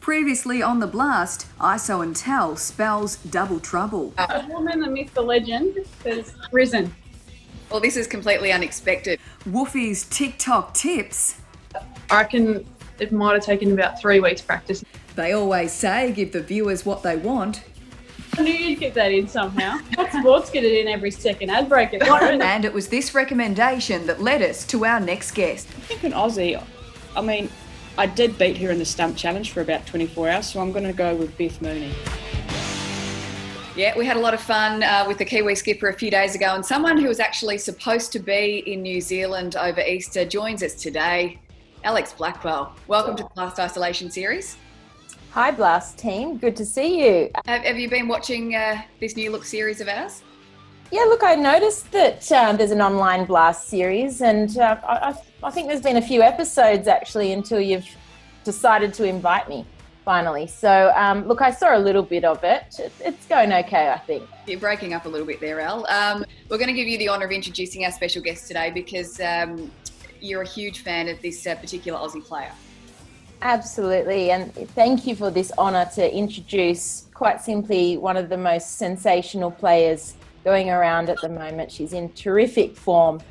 Previously on The Blast, ISO and Tell spells double trouble. The woman, the myth, the legend has risen. Well, this is completely unexpected. Woofie's TikTok tips. I reckon it might have taken about 3 weeks practice. They always say give the viewers what they want. I knew you'd get that in somehow. Sports get it in every second ad break. And it was this recommendation that led us to our next guest. I think an Aussie, I did beat her in the stump challenge for about 24 hours, so I'm going to go with Beth Mooney. Yeah, we had a lot of fun with the Kiwi skipper a few days ago, and someone who was actually supposed to be in New Zealand over Easter joins us today, Alex Blackwell. Welcome to the Blast Isolation Series. Hi Blast team, good to see you. Have you been watching this new look series of ours? Yeah, look, I noticed that there's an online Blast series, and I think there's been a few episodes actually until you've decided to invite me finally. So look, I saw a little bit of it. It's going okay, I think. You're breaking up a little bit there, Al. We're going to give you the honour of introducing our special guest today because you're a huge fan of this particular Aussie player. Absolutely, and thank you for this honour to introduce, quite simply, one of the most sensational players going around at the moment. She's in terrific form.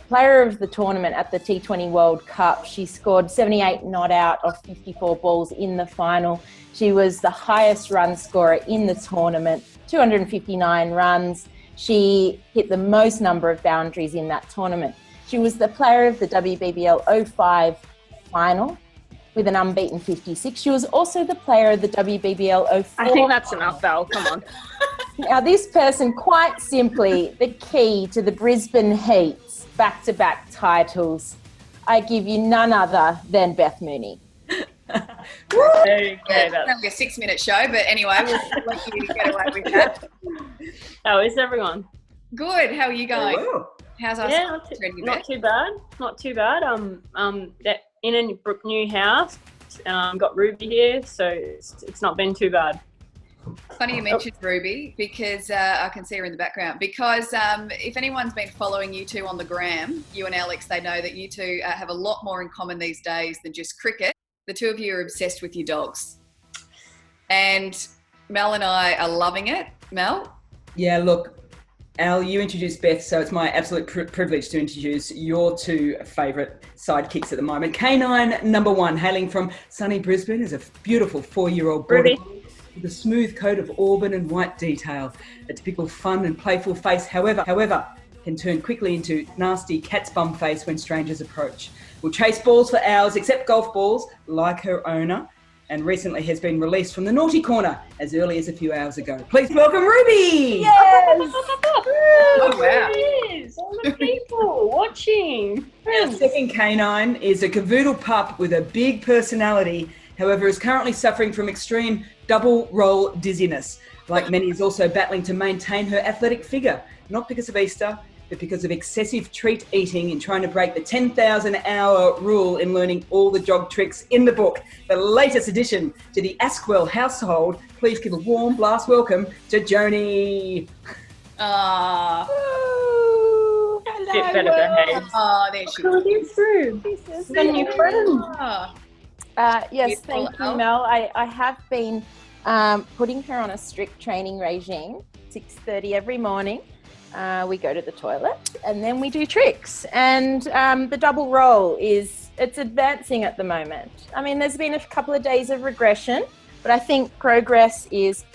Player of the tournament at the T20 World Cup. She scored 78 not out of 54 balls in the final. She was the highest run scorer in the tournament, 259 runs. She hit the most number of boundaries in that tournament. She was the player of the WBBL 05 final with an unbeaten 56. She was also the player of the WBBL 04. I think that's enough, Val. Come on. Now, this person, quite simply, the key to the Brisbane Heat's back-to-back titles. I give you none other than Beth Mooney. It's only a 6-minute show, but anyway, we'll let you get away with that. How is everyone? Good. How are you going? How's our not too bad. Not too bad. In a new house. Got Ruby here, so it's not been too bad. Funny you mentioned Ruby because I can see her in the background. Because if anyone's been following you two on the gram, you and Alex, they know that you two have a lot more in common these days than just cricket. The two of you are obsessed with your dogs. And Mel and I are loving it. Mel? Yeah, look, Al, you introduced Beth, so it's my absolute privilege to introduce your two favourite sidekicks at the moment. Canine number one, hailing from sunny Brisbane, is a beautiful 4-year-old border with a smooth coat of auburn and white detail. A typical fun and playful face, however, can turn quickly into nasty cat's bum face when strangers approach. Will chase balls for hours, except golf balls, like her owner, and recently has been released from the naughty corner as early as a few hours ago. Please welcome Ruby! Yes! Oh, wow. All the people watching. Our second canine is a cavoodle pup with a big personality, however is currently suffering from extreme double roll dizziness. Like many, is also battling to maintain her athletic figure, not because of Easter, but because of excessive treat eating and trying to break the 10,000-hour rule in learning all the jog tricks in the book. The latest addition to the Askwell household. Please give a warm blast welcome to Joni. Ooh, hello. Bit better behaved. Oh, there she is. The new friend. Yes, thank you, Mel. I have been putting her on a strict training regime, 6:30 every morning. We go to the toilet and then we do tricks. And the double roll it's advancing at the moment. I mean, there's been a couple of days of regression, but I think progress is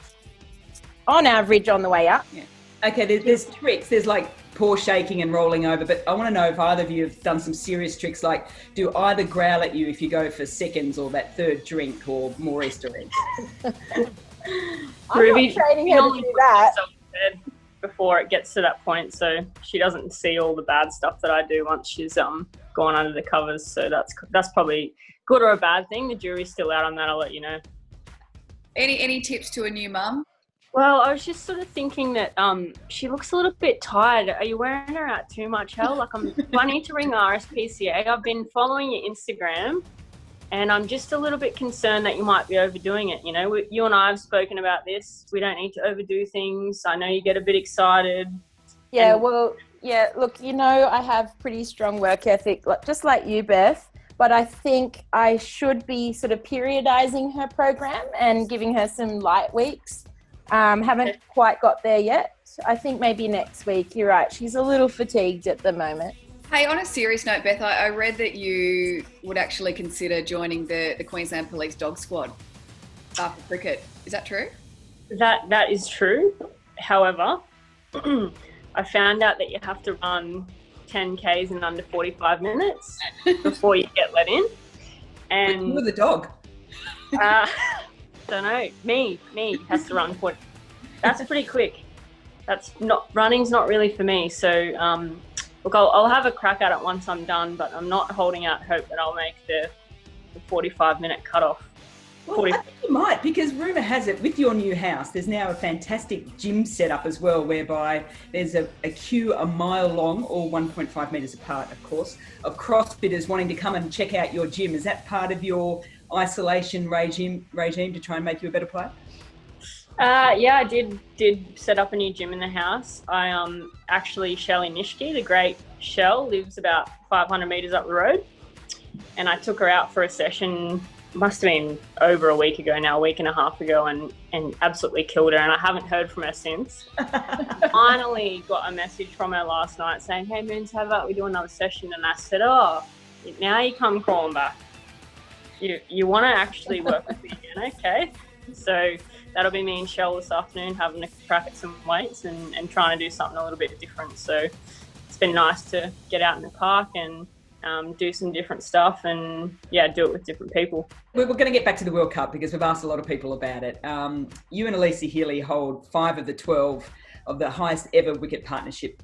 on average on the way up. Yeah. Okay, there's tricks. There's like paw shaking and rolling over, but I want to know if either of you have done some serious tricks, like do either growl at you if you go for seconds or that third drink or more Easter eggs? I'm Ruby, not training her to do that. Before it gets to that point, so she doesn't see all the bad stuff that I do once she's gone under the covers. So that's probably good or a bad thing. The jury's still out on that. I'll let you know. Any tips to a new mum? Well, I was just sort of thinking that she looks a little bit tired. Are you wearing her out too much, Hel? Like, I need to ring RSPCA. I've been following your Instagram, and I'm just a little bit concerned that you might be overdoing it. You know, you and I have spoken about this. We don't need to overdo things. I know you get a bit excited. Yeah, well, yeah, look, you know, I have pretty strong work ethic, just like you, Beth. but I think I should be sort of periodizing her program and giving her some light weeks. Haven't quite got there yet. I think maybe next week. You're right. She's a little fatigued at the moment. Hey, on a serious note, Beth, I read that you would actually consider joining the Queensland Police Dog Squad after cricket. Is that true? That is true. However, I found out that you have to run 10 Ks in under 45 minutes before you get let in. And you were the dog. Don't know. Me has to run 40. That's pretty quick. Running's not really for me. So, look, I'll have a crack at it once I'm done, but I'm not holding out hope that I'll make the 45-minute cutoff. Well, I think you might, because rumour has it, with your new house, there's now a fantastic gym set up as well, whereby there's a queue a mile long, or 1.5 metres apart, of course, of CrossFitters wanting to come and check out your gym. Is that part of your isolation regime to try and make you a better player? Yeah, I did set up a new gym in the house. I actually, Shelley Nishke, the great Shell, lives about 500 metres up the road, and I took her out for a session. Must have been over a week ago now, a week and a half ago, and absolutely killed her, and I haven't heard from her since. Finally got a message from her last night saying, "Hey Moons, how about we do another session?" And I said, "Oh, now you come crawling back. You want to actually work with me again, okay?" So that'll be me and Shell this afternoon having a crack at some weights and trying to do something a little bit different. So it's been nice to get out in the park and do some different stuff and do it with different people. We're going to get back to the World Cup because we've asked a lot of people about it. You and Elise Healy hold 5 of the 12 of the highest ever wicket partnership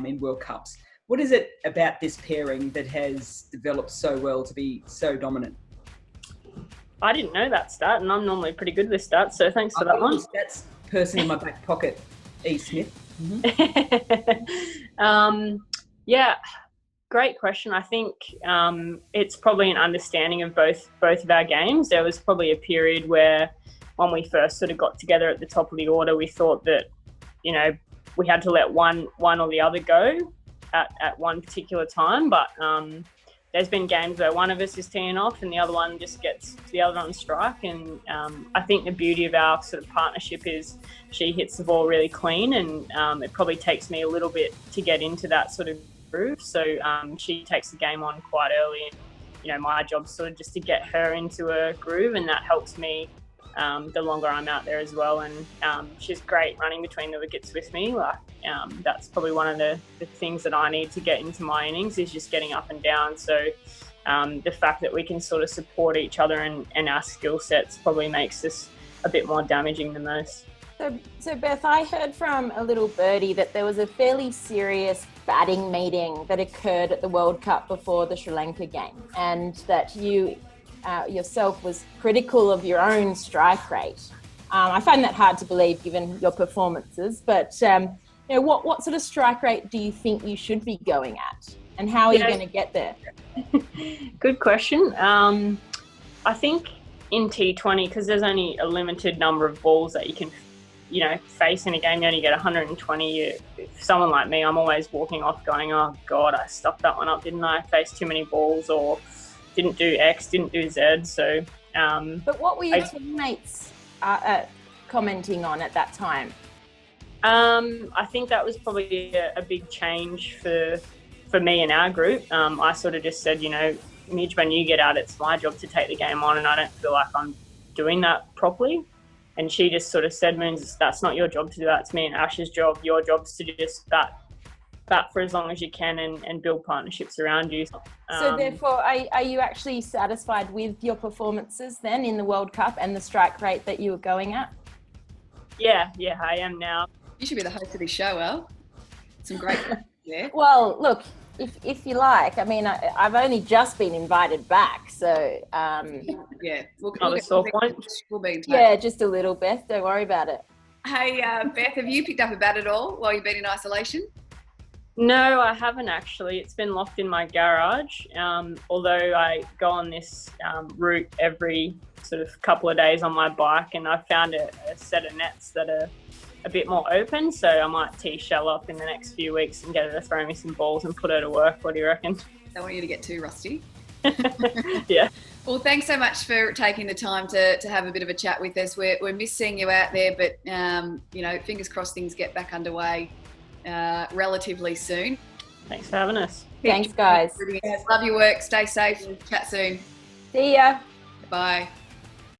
in World Cups. What is it about this pairing that has developed so well to be so dominant? I didn't know that stat, and I'm normally pretty good with stats, so thanks for that one. That's person in my back pocket, E. Smith. Mm-hmm. Great question. I think it's probably an understanding of both of our games. There was probably a period where when we first sort of got together at the top of the order, we thought that, we had to let one or the other go at one particular time. But there's been games where one of us is teeing off and the other one just gets the other on strike. And I think the beauty of our sort of partnership is she hits the ball really clean, and it probably takes me a little bit to get into that sort of groove. So she takes the game on quite early, and my job's sort of just to get her into a groove, and that helps me the longer I'm out there as well. And she's great running between the wickets with me. That's probably one of the things that I need to get into my innings, is just getting up and down. So the fact that we can sort of support each other and our skill sets probably makes this a bit more damaging than most. So Beth, I heard from a little birdie that there was a fairly serious batting meeting that occurred at the World Cup before the Sri Lanka game, and that you yourself was critical of your own strike rate. I find that hard to believe given your performances, but what sort of strike rate do you think you should be going at, and how are you going to get there? Good question. I think in T20, because there's only a limited number of balls that you can face in a game, you only get 120. If someone like me, I'm always walking off going, "Oh God, I stuffed that one up, didn't I? Faced too many balls, or didn't do X, didn't do Z." So, but what were your teammates commenting on at that time? I think that was probably a big change for me and our group. I sort of just said, Midge, when you get out, it's my job to take the game on, and I don't feel like I'm doing that properly. And she just sort of said, "Moons, that's not your job to do that. It's me and Ash's job. Your job's to just bat for as long as you can and build partnerships around you." So therefore, are you actually satisfied with your performances then in the World Cup and the strike rate that you were going at? Yeah, I am now. You should be the host of this show, El. Some great questions there. Well, look, if you like, I mean, I've only just been invited back, so yeah, we'll be in touch. Yeah, just a little, Beth. Don't worry about it. Hey, Beth, have you picked up a bat at all while you've been in isolation? No, I haven't actually. It's been locked in my garage. Although I go on this route every sort of couple of days on my bike, and I found a set of nets that are a bit more open, so I might tee Shell up in the next few weeks and get her to throw me some balls and put her to work. What do you reckon? Don't want you to get too rusty. Yeah. Well, thanks so much for taking the time to have a bit of a chat with us. We're missing you out there, but fingers crossed things get back underway relatively soon. Thanks for having us. Thanks, guys. Love your work. Stay safe. Chat soon. See ya. Bye.